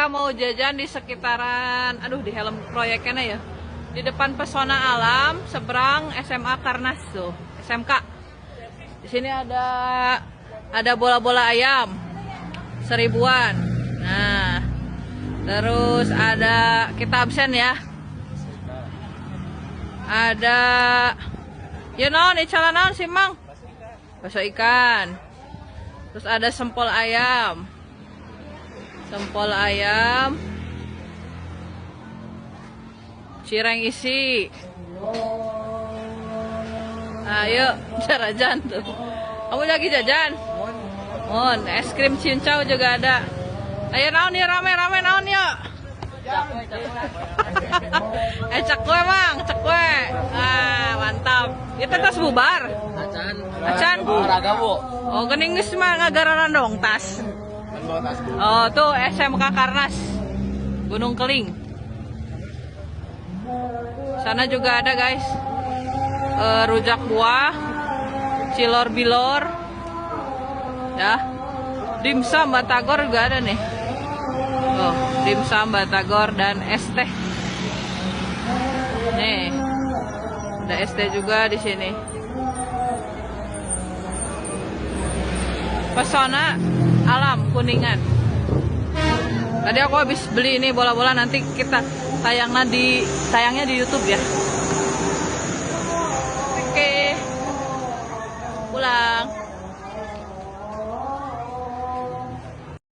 Kita mau jajan di sekitaran, di helm proyeknya ya. Di depan Pesona Alam, seberang SMA Karnas tuh, SMK. Di sini ada bola-bola ayam, 1000-an. Nah, terus ada, kita absen ya. Ada, ini calanan sih mang, bakso ikan. Terus ada sempol ayam. Cireng isi. Ayo jajan tuh. Kamu lagi jajan? Es krim cincau juga ada. Ayo naon nih, rame-rame naon yuk. Cekwe mang, cekwe. Mantap. Itu tas bubar. Acan. Olahraga bu. Oh gening geus mah ngagararan dong tas. Oh tuh SMK Karnas Gunung Keling. Sana juga ada guys, rujak buah, cilor bilor, ya, dimsum batagor juga ada nih. Oh, dimsum batagor dan es teh. Nih, ada es teh juga di sini. Pesona Alam Kuningan. Tadi aku habis beli ini bola-bola, nanti kita tayangnya di YouTube ya.